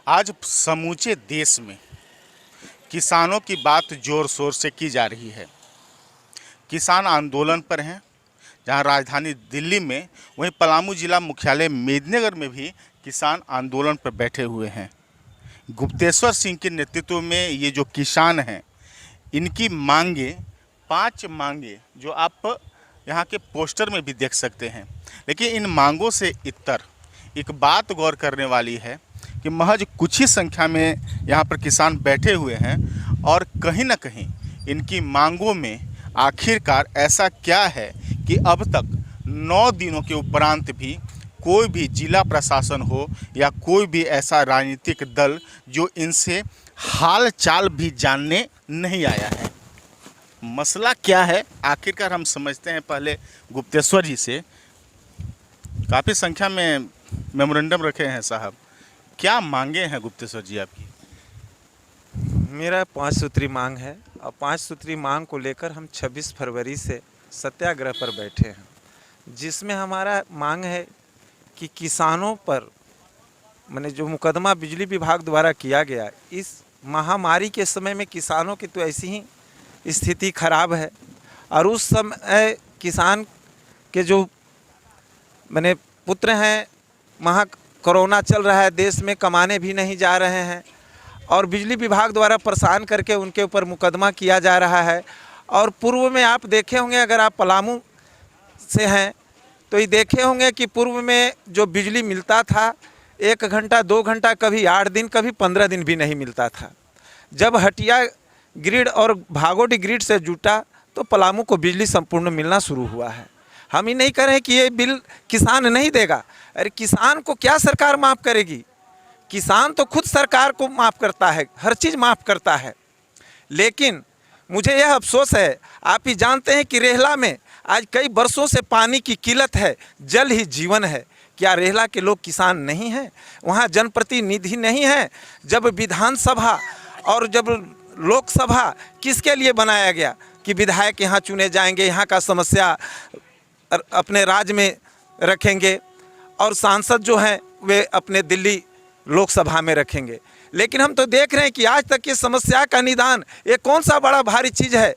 आज समूचे देश में किसानों की बात जोर शोर से की जा रही है। किसान आंदोलन पर हैं, जहां राजधानी दिल्ली में, वहीं पलामू जिला मुख्यालय मेदिनीनगर में भी किसान आंदोलन पर बैठे हुए हैं। गुप्तेश्वर सिंह के नेतृत्व में ये जो किसान हैं, इनकी मांगे 5 मांगे जो आप यहाँ के पोस्टर में भी देख सकते हैं। लेकिन इन मांगों से इतर एक बात गौर करने वाली है कि महज कुछ ही संख्या में यहाँ पर किसान बैठे हुए हैं और कहीं ना कहीं इनकी मांगों में आखिरकार ऐसा क्या है कि अब तक 9 दिनों के उपरांत भी कोई भी जिला प्रशासन हो या कोई भी ऐसा राजनीतिक दल जो इनसे हाल चाल भी जानने नहीं आया है। मसला क्या है आखिरकार हम समझते हैं पहले गुप्तेश्वर जी से। काफ़ी संख्या में मेमोरेंडम रखे हैं साहब, क्या मांगे हैं गुप्तेश्वर जी आपकी? मेरा 5 सूत्री मांग है और 5 सूत्री मांग को लेकर हम 26 फरवरी से सत्याग्रह पर बैठे हैं, जिसमें हमारा मांग है कि किसानों पर मैंने जो मुकदमा बिजली विभाग द्वारा किया गया, इस महामारी के समय में किसानों की तो ऐसी ही स्थिति खराब है और उस समय किसान के जो मैंने पुत्र हैं, वहाँ कोरोना चल रहा है, देश में कमाने भी नहीं जा रहे हैं और बिजली विभाग द्वारा परेशान करके उनके ऊपर मुकदमा किया जा रहा है। और पूर्व में आप देखे होंगे, अगर आप पलामू से हैं तो ये देखे होंगे कि पूर्व में जो बिजली मिलता था 1 घंटा 2 घंटा, कभी 8 दिन, कभी 15 दिन भी नहीं मिलता था। जब हटिया ग्रिड और भागोडी ग्रिड से जुटा तो पलामू को बिजली संपूर्ण मिलना शुरू हुआ है। हम ही नहीं कह रहे कि ये बिल किसान नहीं देगा। अरे किसान को क्या सरकार माफ़ करेगी? किसान तो खुद सरकार को माफ़ करता है, हर चीज़ माफ़ करता है। लेकिन मुझे यह अफसोस है, आप ही जानते हैं कि रेहला में आज कई वर्षों से पानी की किल्लत है, जल ही जीवन है। क्या रेहला के लोग किसान नहीं हैं? वहाँ जनप्रतिनिधि नहीं है? जब विधानसभा और जब लोकसभा किसके लिए बनाया गया कि विधायक यहाँ चुने जाएंगे, यहाँ का समस्या अपने राज्य में रखेंगे और सांसद जो हैं वे अपने दिल्ली लोकसभा में रखेंगे। लेकिन हम तो देख रहे हैं कि आज तक ये समस्या का निदान, ये कौन सा बड़ा भारी चीज़ है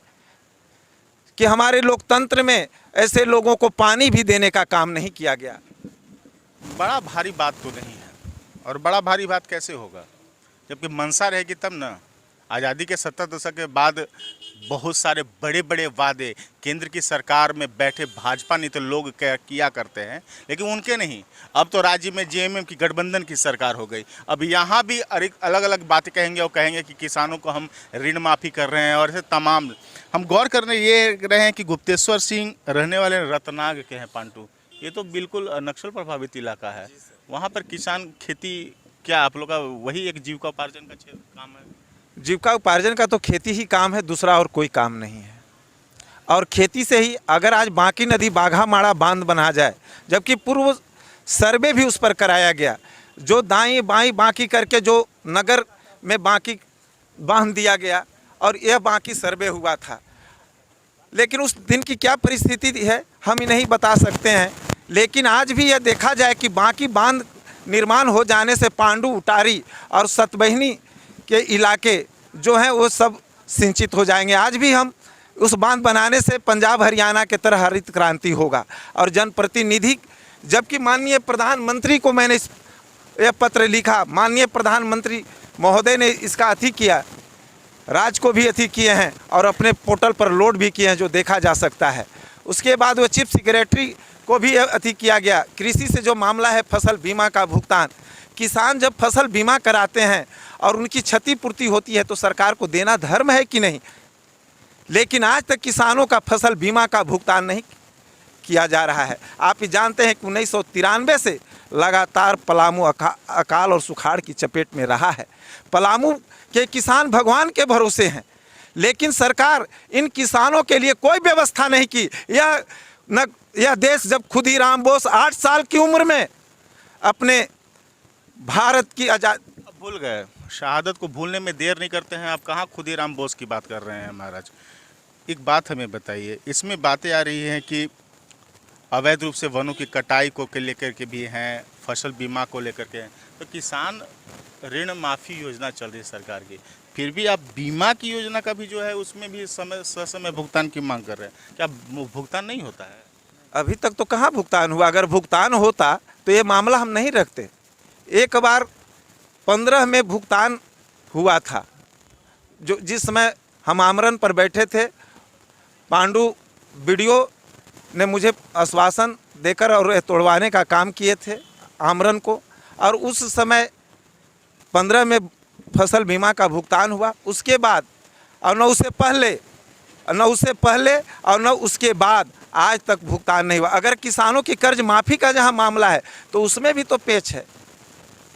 कि हमारे लोकतंत्र में ऐसे लोगों को पानी भी देने का काम नहीं किया गया। बड़ा भारी बात तो नहीं है, और बड़ा भारी बात कैसे होगा जबकि मंशा रहेगी तब ना। आज़ादी के 70 दशक के बाद बहुत सारे बड़े बड़े वादे केंद्र की सरकार में बैठे भाजपा नेता लोग किया करते हैं, लेकिन उनके नहीं। अब तो राज्य में जेएमएम की गठबंधन की सरकार हो गई। अब यहाँ भी अलग अलग बातें कहेंगे और कहेंगे कि किसानों को हम ऋण माफ़ी कर रहे हैं और ऐसे तमाम। हम गौर करने ये रहे हैं कि गुप्तेश्वर सिंह रहने वाले रतनाग के हैं, पांटू। ये तो बिल्कुल नक्सल प्रभावित इलाका है। वहाँ पर किसान खेती, क्या आप लोग का वही एक जीविका उपार्जन का काम है? जीविका उपार्जन का तो खेती ही काम है, दूसरा और कोई काम नहीं है। और खेती से ही अगर आज बांकी नदी बाघा माड़ा बांध बना जाए, जबकि पूर्व सर्वे भी उस पर कराया गया, जो दाएं बाएं बांकी करके जो नगर में बांकी बांध दिया गया और यह बांकी सर्वे हुआ था, लेकिन उस दिन की क्या परिस्थिति है हम ही नहीं बता सकते हैं। लेकिन आज भी यह देखा जाए कि बांकी बांध निर्माण हो जाने से पांडू, उटारी और सतबहिनी के इलाके जो हैं वो सब सिंचित हो जाएंगे। आज भी हम उस बांध बनाने से पंजाब हरियाणा के तरह हरित क्रांति होगा। और जनप्रतिनिधि, जबकि माननीय प्रधानमंत्री को मैंने यह पत्र लिखा, माननीय प्रधानमंत्री महोदय ने इसका अति किया, राज को भी अति किए हैं और अपने पोर्टल पर लोड भी किए हैं, जो देखा जा सकता है। उसके बाद वो चीफ सेक्रेटरी को भी अति किया गया। कृषि से जो मामला है फसल बीमा का भुगतान, किसान जब फसल बीमा कराते हैं और उनकी क्षतिपूर्ति होती है तो सरकार को देना धर्म है कि नहीं? लेकिन आज तक किसानों का फसल बीमा का भुगतान नहीं किया जा रहा है। आप ही जानते हैं कि 1993 से लगातार पलामू अकाल और सुखाड़ की चपेट में रहा है। पलामू के किसान भगवान के भरोसे हैं, लेकिन सरकार इन किसानों के लिए कोई व्यवस्था नहीं की। यह देश जब खुदीराम बोस 8 साल की उम्र में अपने भारत की भूल गए, शहादत को भूलने में देर नहीं करते हैं। आप कहाँ खुदीराम बोस की बात कर रहे हैं महाराज? एक बात हमें बताइए, इसमें बातें आ रही हैं कि अवैध रूप से वनों की कटाई को लेकर के भी हैं, फसल बीमा को लेकर के, तो किसान ऋण माफ़ी योजना चल रही है सरकार की, फिर भी आप बीमा की योजना का भी जो है उसमें भी समय ससमय भुगतान की मांग कर रहे हैं, क्या भुगतान नहीं होता है? अभी तक तो कहाँ भुगतान हुआ। अगर भुगतान होता तो ये मामला हम नहीं रखते। एक बार 15 में भुगतान हुआ था, जो जिस समय हम आमरण पर बैठे थे, पांडु बीडीओ ने मुझे आश्वासन देकर और तोड़वाने का काम किए थे आमरण को, और उस समय 15 में फसल बीमा का भुगतान हुआ। उसके बाद और न उससे पहले और न उसके बाद आज तक भुगतान नहीं हुआ। अगर किसानों की कर्ज माफ़ी का जहां मामला है तो उसमें भी तो पेच है,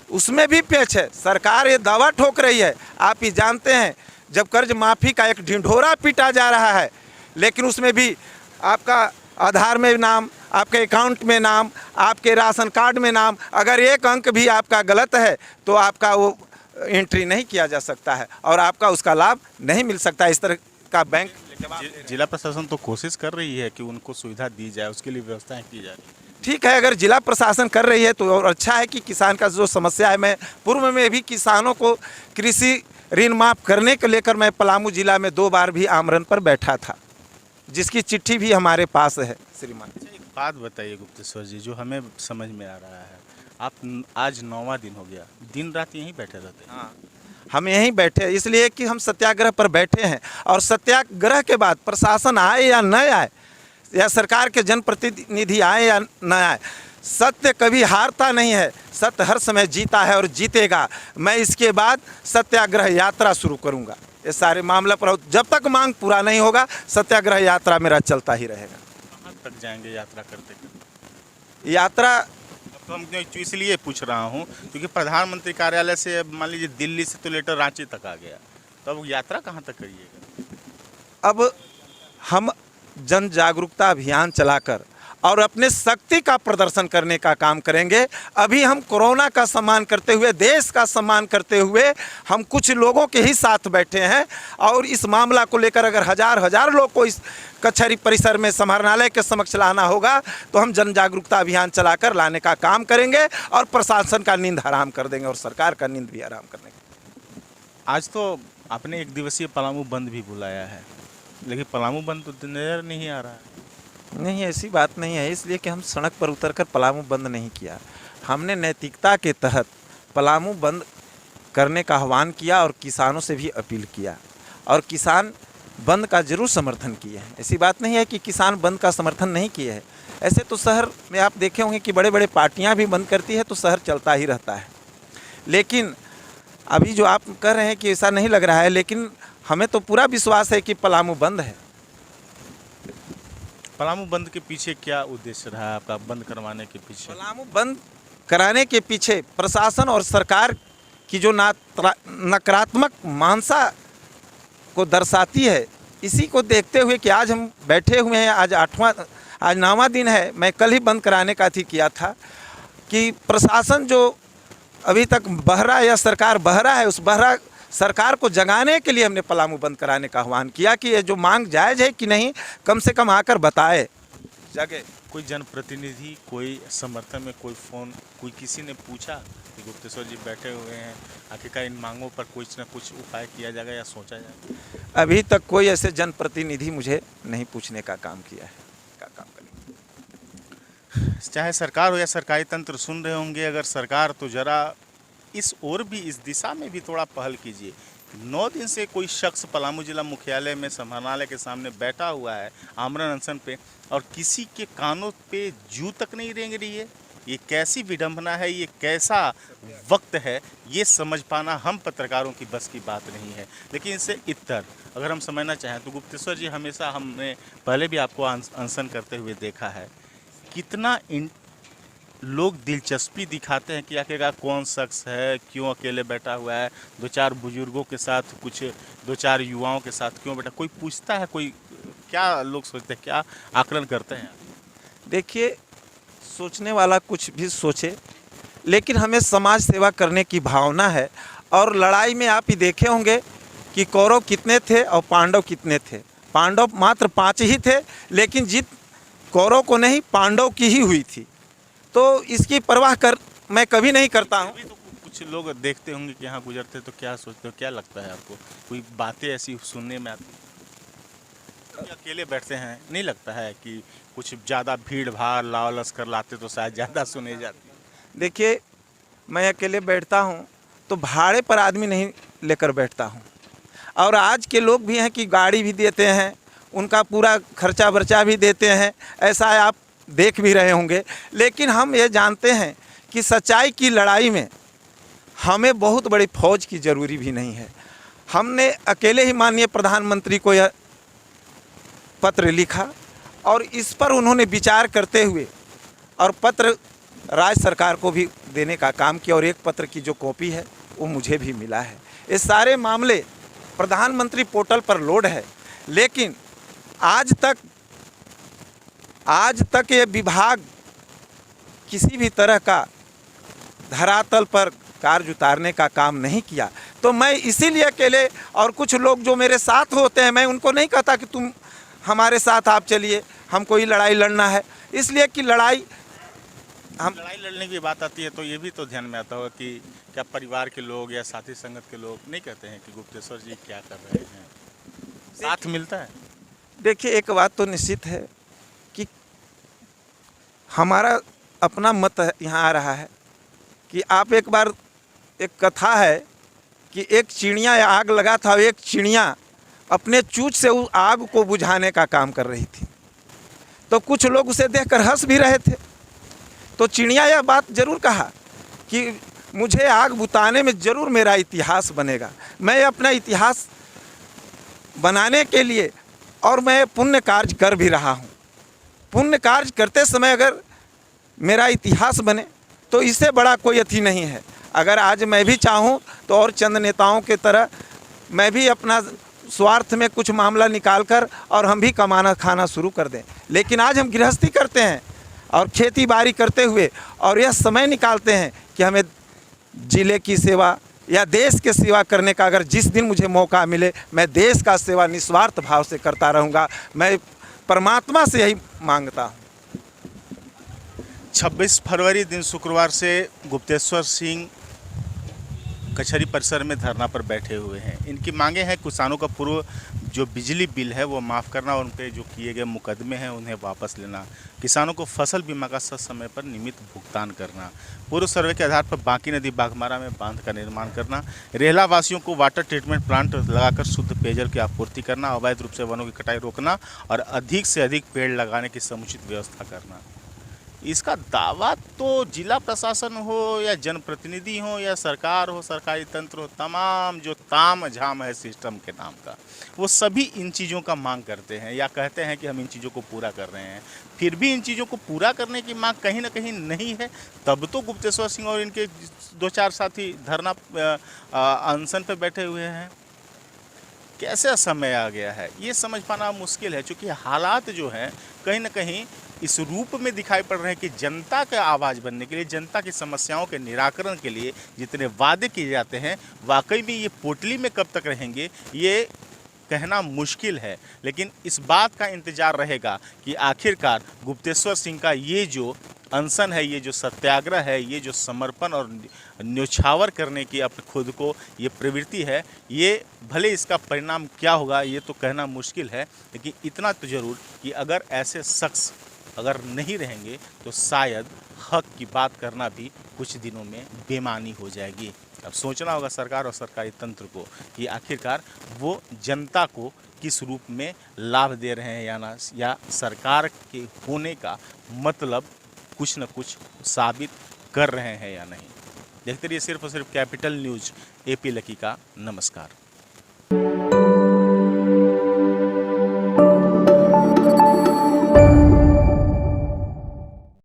उसमें भी पेच है। सरकार ये दावा ठोक रही है, आप ही जानते हैं, जब कर्ज माफ़ी का एक ढिंढोरा पीटा जा रहा है, लेकिन उसमें भी आपका आधार में नाम, आपके अकाउंट में नाम, आपके राशन कार्ड में नाम, अगर एक अंक भी आपका गलत है तो आपका वो एंट्री नहीं किया जा सकता है और आपका उसका लाभ नहीं मिल सकता। इस तरह का बैंक जिला प्रशासन तो कोशिश कर रही है कि उनको सुविधा दी जाए, उसके लिए व्यवस्थाएं की जा रही है। ठीक है, अगर जिला प्रशासन कर रही है तो और अच्छा है कि किसान का जो समस्या है, मैं पूर्व में भी किसानों को कृषि ऋण माफ़ करने को लेकर मैं पलामू जिला में 2 बार भी आमरण पर बैठा था, जिसकी चिट्ठी भी हमारे पास है श्रीमान। एक बात बताइए गुप्तेश्वर जी, जो हमें समझ में आ रहा है, आप आज 9वां दिन हो गया, दिन रात यहीं बैठे रहते हैं? हाँ, हम यहीं बैठे इसलिए कि हम सत्याग्रह पर बैठे हैं, और सत्याग्रह के बाद प्रशासन आए या न आए, या सरकार के जनप्रतिनिधि आए या न आए, सत्य कभी हारता नहीं है, सत्य हर समय जीता है और जीतेगा। मैं इसके बाद सत्याग्रह यात्रा शुरू करूंगा ये सारे मामला पर। जब तक मांग पूरा नहीं होगा सत्याग्रह यात्रा मेरा चलता ही रहेगा। कहाँ तक जाएंगे यात्रा करते करते? यात्रा तो हम इसलिए पूछ रहा हूँ क्योंकि प्रधानमंत्री कार्यालय से मान लीजिए दिल्ली से तो लेटर रांची तक आ गया, तो अब यात्रा कहाँ तक करिएगा? अब हम जन जागरूकता अभियान चलाकर और अपने शक्ति का प्रदर्शन करने का काम करेंगे। अभी हम कोरोना का सम्मान करते हुए, देश का सम्मान करते हुए हम कुछ लोगों के ही साथ बैठे हैं, और इस मामला को लेकर अगर हजार लोग को इस कचहरी परिसर में समाहरणालय के समक्ष लाना होगा तो हम जन जागरूकता अभियान चलाकर लाने का काम करेंगे, और प्रशासन का नींद हराम कर देंगे और सरकार का नींद भी हराम कर देंगे। आज तो आपने 1 दिवसीय पलामू बंद भी बुलाया है, लेकिन पलामू बंद तो नजर नहीं आ रहा है। नहीं, ऐसी बात नहीं है, इसलिए कि हम सड़क पर उतरकर पलामू बंद नहीं किया। हमने नैतिकता के तहत पलामू बंद करने का आह्वान किया और किसानों से भी अपील किया, और किसान बंद का जरूर समर्थन किए हैं। ऐसी बात नहीं है कि किसान बंद का समर्थन नहीं किए हैं। ऐसे तो शहर में आप देखे होंगे कि बड़े बड़े पार्टियां भी बंद करती है तो शहर चलता ही रहता है। लेकिन अभी जो आप कह रहे हैं कि ऐसा नहीं लग रहा है, लेकिन हमें तो पूरा विश्वास है कि पलामू बंद है। पलामू बंद के पीछे क्या उद्देश्य रहा है आपका, बंद करवाने के पीछे? पलामू बंद कराने के पीछे प्रशासन और सरकार की जो नकारात्मक मानसा को दर्शाती है, इसी को देखते हुए कि आज हम बैठे हुए हैं, आज 9वां दिन है। मैं कल ही बंद कराने का किया था कि प्रशासन जो अभी तक बहरा या सरकार बहरा है, उस बहरा सरकार को जगाने के लिए हमने पलामू बंद कराने का आह्वान किया कि ये जो मांग जायज़ है कि नहीं, कम से कम आकर बताए जगह। कोई जनप्रतिनिधि, कोई समर्थन में कोई फ़ोन, कोई किसी ने पूछा कि गुप्तेश्वर जी बैठे हुए हैं, आखिरकार इन मांगों पर कुछ न कुछ उपाय किया जाएगा या सोचा जाएगा? अभी तक कोई ऐसे जनप्रतिनिधि मुझे नहीं पूछने का काम किया है। चाहे सरकार हो या सरकारी तंत्र सुन रहे होंगे, अगर सरकार तो ज़रा इस ओर भी, इस दिशा में भी थोड़ा पहल कीजिए। 9 दिन से कोई शख्स पलामू जिला मुख्यालय में समाहरणालय के सामने बैठा हुआ है आमरण अनशन पे, और किसी के कानों पे जू तक नहीं रेंग रही है। ये कैसी विडंबना है, ये कैसा वक्त है, ये समझ पाना हम पत्रकारों की बस की बात नहीं है। लेकिन इससे इतर अगर हम समझना चाहें तो गुप्तेश्वर जी, हमेशा हमने पहले भी आपको अनशन करते हुए देखा है, कितना लोग दिलचस्पी दिखाते हैं कि आखिरकार कौन शख्स है, क्यों अकेले बैठा हुआ है, 2-4 बुजुर्गों के साथ, कुछ 2-4 युवाओं के साथ क्यों बैठा, कोई पूछता है, कोई क्या लोग सोचते हैं, क्या आकलन करते हैं? देखिए, सोचने वाला कुछ भी सोचे, लेकिन हमें समाज सेवा करने की भावना है। और लड़ाई में आप ही देखे होंगे कि कौरव कितने थे और पांडव कितने थे। पांडव मात्र 5 ही थे, लेकिन जीत कौरव को नहीं, पांडव की ही हुई थी। तो इसकी परवाह कर मैं कभी नहीं करता हूँ। अभी तो कुछ लोग देखते होंगे कि यहाँ गुजरते तो क्या सोचते हो, क्या लगता है आपको? कोई बातें ऐसी सुनने में आती हैं? कि अकेले बैठते हैं, नहीं लगता है कि कुछ ज़्यादा भीड़ भाड़ लाव लश्कर लाते तो शायद ज़्यादा सुने जाती? देखिए, मैं अकेले बैठता हूँ तो भाड़े पर आदमी नहीं लेकर बैठता हूँ, और आज के लोग भी हैं कि गाड़ी भी देते हैं, उनका पूरा खर्चा बर्चा भी देते हैं, ऐसा आप देख भी रहे होंगे। लेकिन हम ये जानते हैं कि सच्चाई की लड़ाई में हमें बहुत बड़ी फौज की ज़रूरी भी नहीं है। हमने अकेले ही माननीय प्रधानमंत्री को यह पत्र लिखा और इस पर उन्होंने विचार करते हुए और पत्र राज्य सरकार को भी देने का काम किया, और एक पत्र की जो कॉपी है वो मुझे भी मिला है। ये सारे मामले प्रधानमंत्री पोर्टल पर लोड है, लेकिन आज तक ये विभाग किसी भी तरह का धरातल पर कार्य उतारने का काम नहीं किया। तो मैं इसीलिए अकेले, और कुछ लोग जो मेरे साथ होते हैं, मैं उनको नहीं कहता कि तुम हमारे साथ आप चलिए, हमको ये लड़ाई लड़ना है, इसलिए कि लड़ाई लड़ने की बात आती है तो ये भी तो ध्यान में आता होगा कि क्या परिवार के लोग या साथी संगत के लोग नहीं कहते हैं कि गुप्तेश्वर जी क्या कर रहे हैं, साथ मिलता है? देखिए, एक बात तो निश्चित है कि हमारा अपना मत यहाँ आ रहा है कि आप एक बार, एक कथा है कि एक चिड़िया आग लगा था, एक चिड़िया अपने चूंच से उस आग को बुझाने का काम कर रही थी, तो कुछ लोग उसे देखकर हंस भी रहे थे। तो चिड़िया यह बात जरूर कहा कि मुझे आग बुताने में ज़रूर मेरा इतिहास बनेगा, मैं अपना इतिहास बनाने के लिए और मैं पुण्य कार्य कर भी रहा हूँ। पुण्य कार्य करते समय अगर मेरा इतिहास बने तो इससे बड़ा कोई अथी नहीं है। अगर आज मैं भी चाहूँ तो और चंद नेताओं के तरह मैं भी अपना स्वार्थ में कुछ मामला निकाल कर और हम भी कमाना खाना शुरू कर दें, लेकिन आज हम गृहस्थी करते हैं और खेती बाड़ी करते हुए और यह समय निकालते हैं कि हमें ज़िले की सेवा या देश के सेवा करने का, अगर जिस दिन मुझे मौका मिले मैं देश का सेवा निस्वार्थ भाव से करता रहूँगा। मैं परमात्मा से यही मांगता हूँ। 26 फरवरी दिन शुक्रवार से गुप्तेश्वर सिंह कचहरी परिसर में धरना पर बैठे हुए हैं। इनकी मांगे हैं किसानों का पूर्व जो बिजली बिल है वो माफ़ करना और उन पर जो किए गए मुकदमे हैं उन्हें वापस लेना, किसानों को फसल बीमा का समय पर नियमित भुगतान करना, पूर्व सर्वे के आधार पर बांकी नदी बाघमारा में बांध का निर्माण करना, रेहला वासियों को वाटर ट्रीटमेंट प्लांट लगाकर शुद्ध पेयजल की आपूर्ति करना, अवैध रूप से वनों की कटाई रोकना और अधिक से अधिक पेड़ लगाने की समुचित व्यवस्था करना। इसका दावा तो जिला प्रशासन हो या जनप्रतिनिधि हो या सरकार हो, सरकारी तंत्र हो, तमाम जो ताम झाम है सिस्टम के नाम का, वो सभी इन चीज़ों का मांग करते हैं या कहते हैं कि हम इन चीज़ों को पूरा कर रहे हैं। फिर भी इन चीज़ों को पूरा करने की मांग कहीं ना कहीं नहीं है। तब तो गुप्तेश्वर सिंह और इनके 2-4 साथी धरना अनशन पर बैठे हुए हैं। कैसे समय आ गया है ये समझ पाना मुश्किल है, क्योंकि हालात जो हैं कहीं ना कहीं इस रूप में दिखाई पड़ रहे हैं कि जनता का आवाज़ बनने के लिए, जनता की समस्याओं के निराकरण के लिए जितने वादे किए जाते हैं वाकई में ये पोटली में कब तक रहेंगे ये कहना मुश्किल है। लेकिन इस बात का इंतज़ार रहेगा कि आखिरकार गुप्तेश्वर सिंह का ये जो अनशन है, ये जो सत्याग्रह है, ये जो समर्पण और न्योछावर करने की अपने खुद को ये प्रवृत्ति है, ये भले इसका परिणाम क्या होगा ये तो कहना मुश्किल है, लेकिन इतना तो ज़रूर कि अगर ऐसे शख्स अगर नहीं रहेंगे तो शायद हक की बात करना भी कुछ दिनों में बेमानी हो जाएगी। अब सोचना होगा सरकार और सरकारी तंत्र को कि आखिरकार वो जनता को किस रूप में लाभ दे रहे हैं या ना, या सरकार के होने का मतलब कुछ न कुछ साबित कर रहे हैं या नहीं। देखते रहिए सिर्फ और सिर्फ कैपिटल न्यूज़, एपी लकी का नमस्कार।